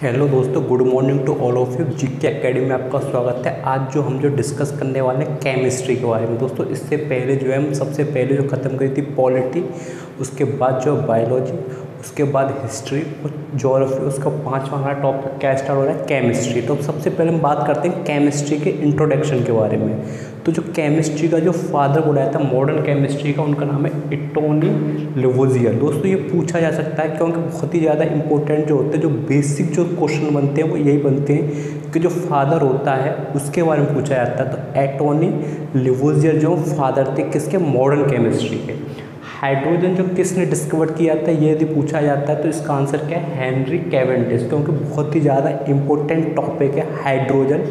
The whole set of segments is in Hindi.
हेलो दोस्तों, good morning to all of you. GK academy में आपका स्वागत है। आज जो हम डिस्कस करने वाले हैं केमिस्ट्री के बारे में। दोस्तों इससे पहले हम सबसे पहले करी थी पॉलिटी, उसके बाद बायोलॉजी, उसके बाद हिस्ट्री और ज्योग्राफी। उसका पांचवा हमारा टॉपिक क्या स्टार्ट हो रहा है, केमिस्ट्री। तो सबसे पहले हम बात करते हैं केमिस्ट्री के इंट्रोडक्शन के बारे में। तो जो केमिस्ट्री का जो फादर बोला था मॉडर्न केमिस्ट्री का, उनका नाम है एंटोनी लेवोजियर। दोस्तों ये पूछा जा सकता है क्योंकि बहुत ही ज़्यादा इंपॉर्टेंट जो होते हैं, जो बेसिक जो क्वेश्चन बनते हैं वो यही बनते हैं कि जो फादर होता है उसके बारे में पूछा जाता है। तो एंटोनी लेवोजियर जो फादर थे किसके, मॉडर्न केमिस्ट्री के। हाइड्रोजन जो किसने डिस्कवर किया था ये यदि पूछा जाता है तो इसका आंसर क्या है, हेनरी कैवेंडिश। क्योंकि बहुत ही ज़्यादा इंपॉर्टेंट टॉपिक है हाइड्रोजन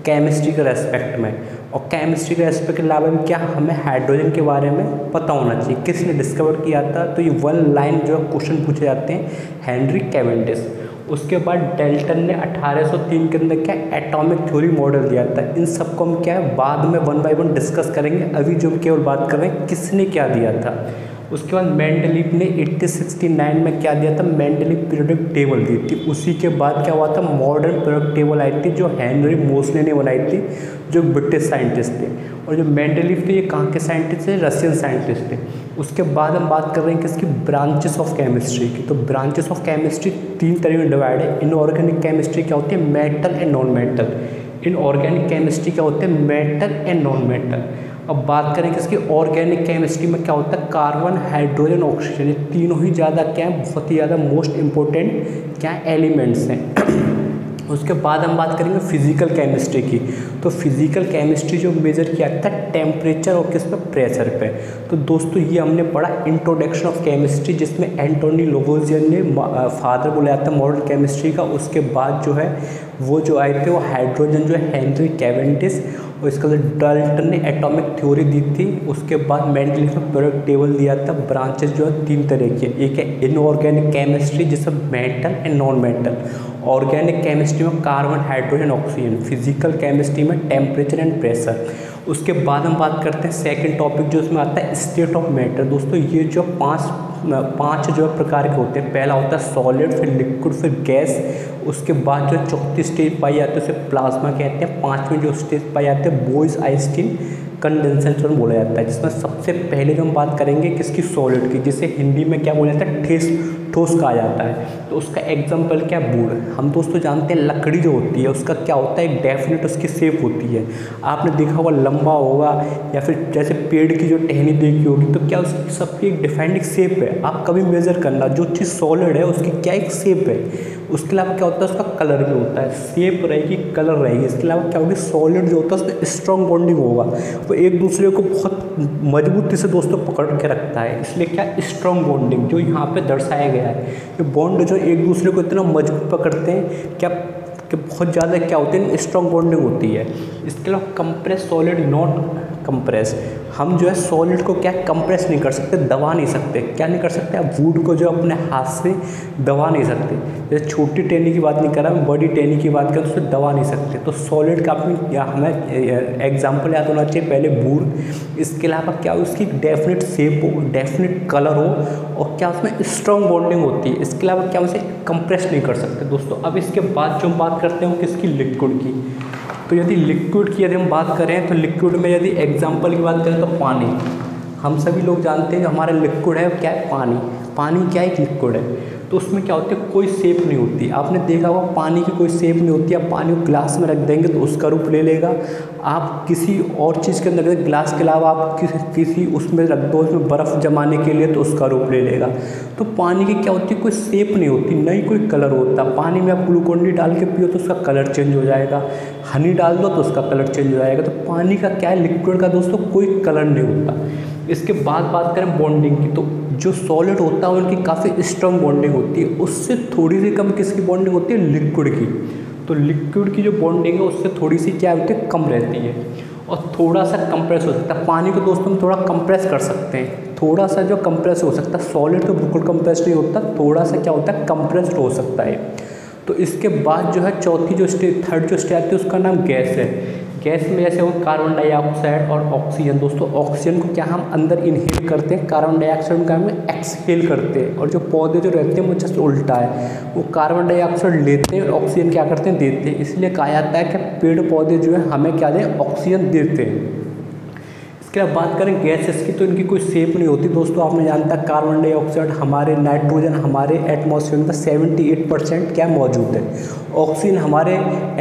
केमिस्ट्री के रेस्पेक्ट में। और केमिस्ट्री के रेस्पेक्ट के अलावा भी क्या हमें हाइड्रोजन के बारे में पता होना चाहिए, किसने डिस्कवर किया था। तो ये वन लाइन जो क्वेश्चन पूछे जाते हैं, हेनरी कैवेंडिश। उसके बाद डेल्टन ने 1803 के अंदर क्या एटॉमिक थ्योरी मॉडल दिया था। इन सबको हम क्या है बाद में वन बाय वन डिस्कस करेंगे। अभी जो हम केवल बात कर रहे हैं किसने क्या दिया था। उसके बाद मेंडलीव ने 1869 में क्या दिया था, मेंडलीव पीरियोडिक टेबल दी थी। उसी के बाद क्या हुआ था, मॉडर्न पीरियोडिक टेबल आई थी जो हेनरी मोसले ने बनाई थी, जो ब्रिटिश साइंटिस्ट थे। और जो मेंडलीव थे ये कहाँ के साइंटिस्ट थे, रशियन साइंटिस्ट थे। उसके बाद हम बात कर रहे हैं किसकी, ब्रांचेस ऑफ केमिस्ट्री की। तो ब्रांचेस ऑफ केमिस्ट्री तीन तरह में डिवाइड है। इनऑर्गेनिक केमिस्ट्री क्या होती है, metal and non metal. Inorganic chemistry क्या होते हैं, मेटल एंड नॉन मेटल। अब बात करें किसकी, ऑर्गेनिक केमिस्ट्री में क्या होता है, कार्बन, हाइड्रोजन, ऑक्सीजन। ये तीनों ही ज़्यादा क्या है, बहुत ही ज़्यादा मोस्ट इंपॉर्टेंट क्या एलिमेंट्स हैं। उसके बाद हम बात करेंगे फिजिकल केमिस्ट्री की। तो फिजिकल केमिस्ट्री जो मेजर किया था टेम्परेचर और किस पे, प्रेशर पे। तो दोस्तों ये हमने पढ़ा इंट्रोडक्शन ऑफ केमिस्ट्री, जिसमें एंटोनी लेवोजियर ने फादर बुलाया था मॉडर्न केमिस्ट्री का। उसके बाद वो आए थे वो हाइड्रोजन जो है हेनरी कैवेंडिश, और इसके बाद डाल्टन ने एटॉमिक थ्योरी दी थी। उसके बाद मेंडलीव ने पीरियोडिक टेबल दिया था। ब्रांचेस जो है तीन तरह की, एक है इनऑर्गेनिक केमिस्ट्री जिसमें metal and non metal, organic chemistry में carbon, hydrogen, oxygen, physical chemistry में टेम्परेचर एंड प्रेशर। उसके बाद हम बात करते हैं सेकंड टॉपिक जो इसमें आता है स्टेट ऑफ मैटर। दोस्तों ये जो पांच जो प्रकार के होते हैं, पहला होता है सॉलिड, फिर लिक्विड, फिर गैस। उसके बाद जो चौथी स्टेज पाई जाती है उसे प्लाज्मा कहते हैं। पांचवें जो स्टेज पाई जाती है बोइस आइंस्टीन कंडेंसेशन बोला जाता है, जिसमें सबसे पहले जो हम बात करेंगे किसकी, सॉलिड की, जिसे हिंदी में क्या बोला जाता है, ठोस कहा जाता है। तो उसका एग्जाम्पल क्या, वुड। हम दोस्तों जानते हैं लकड़ी जो होती है उसका क्या होता है, एक डेफिनेट उसकी शेप होती है। आपने देखा होगा लंबा होगा, या फिर जैसे पेड़ की जो टहनी देखी होगी तो क्या उसकी सबकी एक डिफाइंड शेप है। आप कभी मेजर करना, जो चीज़ सॉलिड है उसकी क्या एक शेप है। उसके अलावा क्या होता है, उसका कलर भी होता है, शेप रहेगी, कलर रहेगी। इसके अलावा क्या होगी, सॉलिड जो होता है उसमें स्ट्रॉन्ग बॉन्डिंग होगा, वो एक दूसरे को बहुत मजबूती से दोस्तों पकड़ के रखता है। इसलिए क्या स्ट्रॉन्ग बॉन्डिंग जो यहाँ पे दर्शाया गया है, ये बॉन्ड जो एक दूसरे को इतना मजबूत पकड़ते हैं क्या कि बहुत ज़्यादा क्या होते हैं, स्ट्रॉन्ग बॉन्डिंग होती है। इसके अलावा कंप्रेस सॉलिड, नॉट कंप्रेस। हम जो है सॉलिड को क्या कंप्रेस नहीं कर सकते, दबा नहीं सकते। क्या नहीं कर सकते, आप वुड को जो अपने हाथ से दबा नहीं सकते। जैसे छोटी टहनी की बात नहीं कर रहा मैं, बड़ी टहनी की बात करें तो उसे दबा नहीं सकते। तो सॉलिड का अपनी हमें एग्जाम्पल याद होना चाहिए पहले, वुड। इसके अलावा क्या उसकी डेफिनेट शेप हो, डेफिनेट कलर हो, और क्या उसमें स्ट्रॉन्ग बॉन्डिंग होती है। इसके अलावा क्या उसे कंप्रेस नहीं कर सकते दोस्तों। अब इसके बाद जो हम बात करते हैं वो किसकी, लिक्विड की। तो यदि लिक्विड की हम बात करें तो लिक्विड में यदि एग्जाम्पल की बात करें तो पानी। हम सभी लोग जानते हैं जो हमारा लिक्विड है क्या है, पानी। पानी क्या एक लिक्विड है, तो उसमें क्या होती है, कोई शेप नहीं होती। आपने देखा होगा पानी की कोई शेप नहीं होती। आप पानी को ग्लास में रख देंगे तो उसका रूप ले लेगा। आप किसी और चीज़ के अंदर, ग्लास के अलावा आप किसी उसमें रख दो, उसमें बर्फ़ जमाने के लिए, तो उसका रूप ले लेगा। तो पानी की क्या होती है, कोई शेप नहीं होती, ना ही कोई कलर होता। पानी में आप ग्लूकोन डी डाल के पियो तो उसका कलर चेंज हो जाएगा, हनी डाल दो तो उसका कलर चेंज हो जाएगा। तो पानी का क्या है, लिक्विड का दोस्तों कोई कलर नहीं होता। इसके बाद बात करें बॉन्डिंग की, तो जो सॉलिड होता है उनकी काफ़ी स्ट्रॉन्ग बॉन्डिंग होती है। उससे थोड़ी सी कम किसकी बॉन्डिंग होती है, लिक्विड की। तो लिक्विड की जो बॉन्डिंग है उससे थोड़ी सी क्या होती है, कम रहती है, और थोड़ा सा कंप्रेस हो सकता है। पानी को दोस्तों हम थोड़ा कंप्रेस कर सकते हैं, थोड़ा सा जो कंप्रेस हो सकता है। सॉलिड तो बिल्कुल कंप्रेस नहीं होता, थोड़ा सा क्या होता है, कंप्रेस्ड हो सकता है। तो इसके बाद जो है चौथी जो स्टेज, थर्ड जो स्टेज आती है उसका नाम गैस है। गैस में जैसे वो कार्बन डाइऑक्साइड और ऑक्सीजन। दोस्तों ऑक्सीजन को क्या हम अंदर इनहेल करते हैं, कार्बन डाइऑक्साइड का हम एक्सहेल करते हैं। और जो पौधे जो रहते हैं वो जस्ट उल्टा है, वो कार्बन डाइऑक्साइड लेते हैं और ऑक्सीजन क्या करते हैं, देते हैं। इसलिए कहा जाता है कि पेड़ पौधे जो है हमें क्या दें, ऑक्सीजन देते हैं। इसके बाद बात करें गैसेस की, तो इनकी कोई शेप नहीं होती। दोस्तों आपने जानता है कार्बन डाइऑक्साइड, हमारे नाइट्रोजन हमारे एटमॉस्फेयर में 78% क्या मौजूद है, ऑक्सीजन हमारे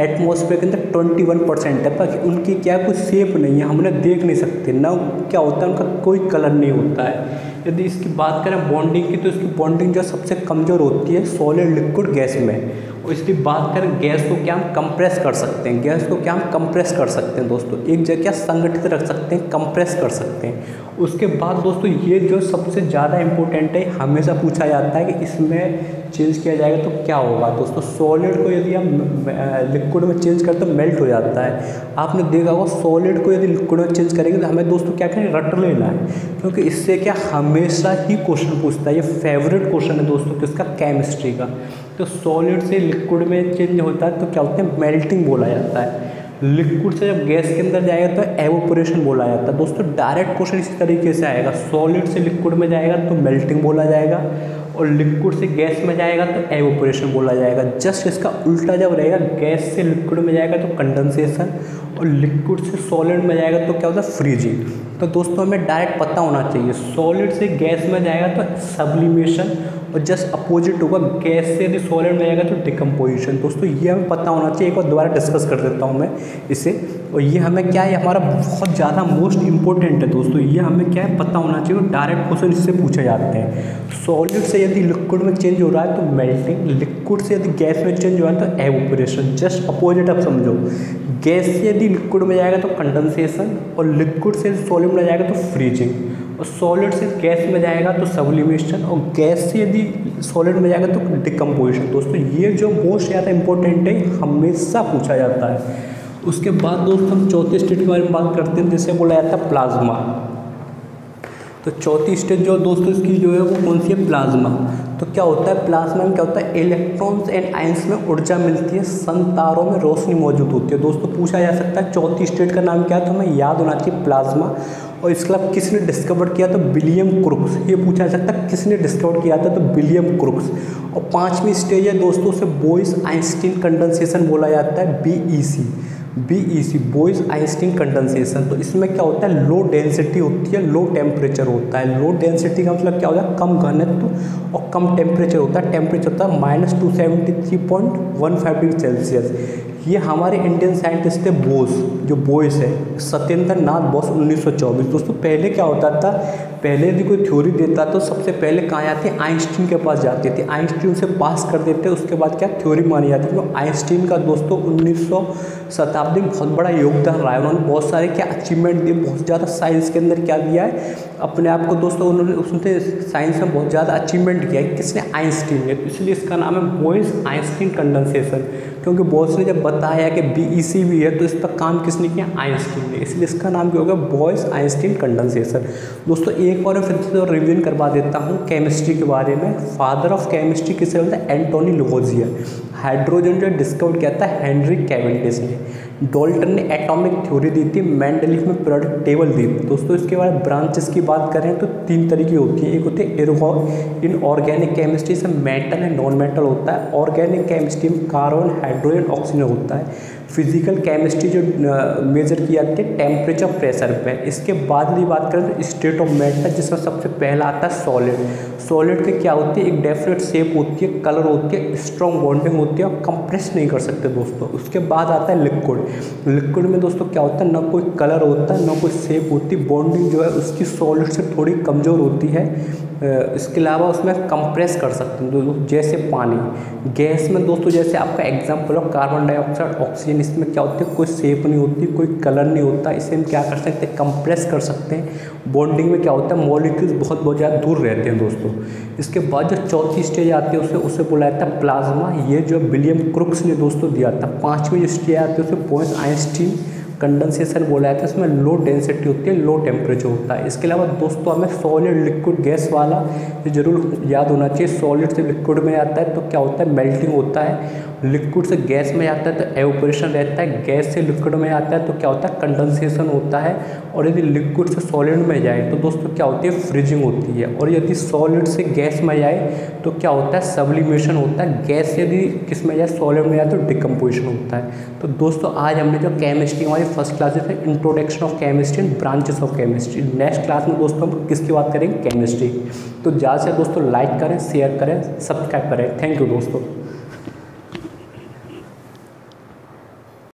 एटमॉस्फेयर के अंदर 21% है, पर उनकी क्या कोई शेप नहीं है, हम उन्हें देख नहीं सकते, ना क्या होता है उनका कोई कलर नहीं होता है। यदि इसकी बात करें बॉन्डिंग की, तो इसकी बॉन्डिंग जो सबसे कमज़ोर होती है सॉलिड लिक्विड गैस में। और इसकी बात करें गैस को क्या हम कंप्रेस कर सकते हैं, गैस को क्या हम कंप्रेस कर सकते हैं दोस्तों, एक जगह क्या संगठित रख सकते हैं, कंप्रेस कर सकते हैं। उसके बाद दोस्तों ये जो सबसे ज़्यादा इंपॉर्टेंट है, हमेशा पूछा जाता है कि इसमें चेंज किया जाएगा तो क्या होगा। दोस्तों सॉलिड को यदि हम लिक्विड में चेंज करें तो मेल्ट हो जाता है। आपने देखा होगा सॉलिड को यदि लिक्विड में चेंज करेंगे तो हमें दोस्तों क्या करें, रट लेना है, क्योंकि इससे क्या हमेशा ही क्वेश्चन पूछता है। ये फेवरेट क्वेश्चन है दोस्तों किसका, केमिस्ट्री का। तो सॉलिड से लिक्विड में चेंज होता है तो क्या होता है, मेल्टिंग बोला जाता है। लिक्विड से जब गैस के अंदर जाएगा तो एवोपोरेशन बोला जाता है। दोस्तों डायरेक्ट क्वेश्चन इसी तरीके से आएगा, सॉलिड से लिक्विड में जाएगा तो मेल्टिंग बोला जाएगा, और लिक्विड से गैस में जाएगा तो एवोपोरेशन बोला जाएगा। जस्ट इसका उल्टा जब रहेगा, गैस से लिक्विड में जाएगा तो कंडेंसेशन, और लिक्विड से सॉलिड में जाएगा तो क्या होता है, फ्रीजिंग। तो दोस्तों हमें डायरेक्ट पता होना चाहिए, सॉलिड से गैस में जाएगा तो सब्लिमेशन, और जस्ट अपोजिट होगा, गैस से यदि सॉलिड में जाएगा तो डिकम्पोजिशन। दोस्तों ये हमें पता होना चाहिए। एक बार दोबारा डिस्कस कर देता हूँ मैं इसे, और ये हमें क्या है, हमारा बहुत ज़्यादा मोस्ट इंपॉर्टेंट है दोस्तों, ये हमें क्या है पता होना चाहिए। डायरेक्ट क्वेश्चन इससे पूछे जाते हैं। सॉलिड से यदि लिक्विड में चेंज हो रहा है तो मेल्टिंग, लिक्विड से यदि गैस में चेंज हो रहा है तो एवोपोरेशन। जस्ट अपोजिट आप समझो, गैस से यदि लिक्विड में जाएगा तो कंडेंसेशन, और लिक्विड से सॉलिड में जाएगा तो फ्रीजिंग, और सॉलिड से गैस में जाएगा तो सब्लिमेशन, और गैस से यदि सॉलिड में जाएगा तो डिकम्पोजिशन। दोस्तों ये जो मोस्ट ज़्यादा इंपॉर्टेंट है, हमेशा पूछा जाता है। उसके बाद दोस्तों हम चौथे स्टेज के बारे में बात करते हैं, जिसे बोला जाता है प्लाज्मा। तो चौथी स्टेज जो दोस्तों इसकी जो है वो कौन सी है, प्लाज्मा। तो क्या होता है प्लाज्मा में, क्या होता है, इलेक्ट्रॉन्स एंड आयंस में ऊर्जा मिलती है, सन तारों में रोशनी मौजूद होती है। दोस्तों पूछा जा सकता है चौथी स्टेज का नाम क्या है, तो हमें याद होना चाहिए प्लाज्मा। और इसके अलावा किसने डिस्कवर किया, तो विलियम क्रुक्स। ये पूछा जा सकता है किसने डिस्कवर किया था, तो विलियम क्रुक्स। और पांचवी स्टेज है दोस्तों, उसे बोइस आइंस्टीन कंडेंसेशन बोला जाता है, BEC, बोइस आइंस्टीन कंडेंसेशन। तो इसमें क्या होता है, लो डेंसिटी होती है, लो टेम्परेचर होता है। लो डेंसिटी का मतलब क्या होता है, कम घनत्व, और कम टेम्परेचर होता है। टेम्परेचर होता है -273.15 डिग्री सेल्सियस। ये हमारे इंडियन साइंटिस्ट थे बोस, जो बोइस है, सत्येंद्र नाथ बोस 1924। दोस्तों पहले क्या होता था, पहले यदि कोई थ्योरी देता तो सबसे पहले कहाँ जाते, आइंस्टीन के पास जाते थे, आइंस्टीन से पास कर देते, उसके बाद क्या थ्योरी मानी जाती है। तो आइंस्टीन का दोस्तों 1900 शताब्दी में बहुत बड़ा योगदान रहा है। उन्होंने बहुत सारे क्या अचीवमेंट दिए, बहुत ज़्यादा साइंस के अंदर क्या दिया है अपने आप को दोस्तों, उन्होंने उसने साइंस में बहुत ज़्यादा अचीवमेंट किया है। किसने, आइंस्टीन ने। इसलिए इसका नाम है बोइस आइंस्टीन कंडेंसेशन, क्योंकि बोस ने जब बताया कि BEC भी है तो इस पर काम किसने किया, आइंस्टीन ने, इसलिए इसका नाम क्या होगा, बोइस आइंस्टीन कंडेंसेशन। दोस्तों एक बार फिर से रिवीजन करवा देता हूँ केमिस्ट्री के बारे में। फादर ऑफ केमिस्ट्री किसे बोलते हैं, एंटोनी लवोजियर। हाइड्रोजन जो डिस्कवर किया था हेनरी कैवेंडिश ने। डॉल्टन ने एटॉमिक थ्योरी दी थी, मेंडलीफ में पीरियोडिक टेबल दी थी। दोस्तों इसके बाद ब्रांचेस की बात करें तो 3 तरीके होती है। एक होती है इनऑर्गेनिक केमिस्ट्री, से मेटल एंड नॉन मेटल होता है। ऑर्गेनिक केमिस्ट्री में कार्बन, हाइड्रोजन, ऑक्सीजन होता है। फिजिकल केमिस्ट्री जो मेजर की जाती है टेम्परेचर, प्रेशर पे। इसके बाद भी बात करें तो स्टेट ऑफ मैटर, जिसमें सबसे पहला आता है सॉलिड। सॉलिड की क्या होती है, एक डेफिनेट शेप होती है, कलर होती है, स्ट्रॉन्ग बॉन्डिंग होती है, और कंप्रेस नहीं कर सकते दोस्तों। उसके बाद आता है लिक्विड। लिक्विड में दोस्तों क्या होता है, ना कोई कलर होता है, ना कोई शेप होती, बॉन्डिंग जो है उसकी सॉलिड से थोड़ी कमज़ोर होती है। इसके अलावा उसमें कंप्रेस कर सकते हैं दोस्तों, जैसे पानी। गैस में दोस्तों जैसे आपका एग्जांपल हो कार्बन डाइऑक्साइड, ऑक्सीजन, इसमें क्या होती है, कोई शेप नहीं होती, कोई कलर नहीं होता, इसे हम क्या कर सकते हैं, कंप्रेस कर सकते हैं। बॉन्डिंग में क्या होता है, मॉलिक्यूल्स बहुत ज़्यादा दूर रहते हैं दोस्तों। इसके बाद जो चौथी स्टेज आती है उसे बुलाया था प्लाज्मा। ये जो विलियम क्रुक्स ने दोस्तों दिया था। 5वीं स्टेज आती है उसे बोइस आइंस्टीन कंडेंसेशन बोला जाता है, इसमें लो डेंसिटी होती है, लो टेम्परेचर होता है। इसके अलावा दोस्तों हमें सॉलिड लिक्विड गैस वाला ये जरूर याद होना चाहिए। सॉलिड से लिक्विड में आता है तो क्या होता है, मेल्टिंग होता है। लिक्विड से गैस में आता है तो एवोपरेशन रहता है। गैस से लिक्विड में आता है तो क्या होता है, कंडेंसेशन होता है। और यदि लिक्विड से सॉलिड में जाए तो दोस्तों क्या होती है, फ्रीजिंग होती है। और यदि सॉलिड से गैस में जाए तो क्या होता है, सब्लिमेशन होता है। गैस से यदि किस में जाए, सॉलिड में जाए तो डिकम्पोजिशन होता है। तो दोस्तों आज हमने जो केमिस्ट्री हमारी फर्स्ट क्लासेस है, introduction of chemistry and branches of chemistry. Next class में दोस्तों हम किसकी बात करेंगे, केमिस्ट्री। तो ज़्यादा से दोस्तों लाइक करें, शेयर करें, सब्सक्राइब करें। थैंक यू दोस्तों।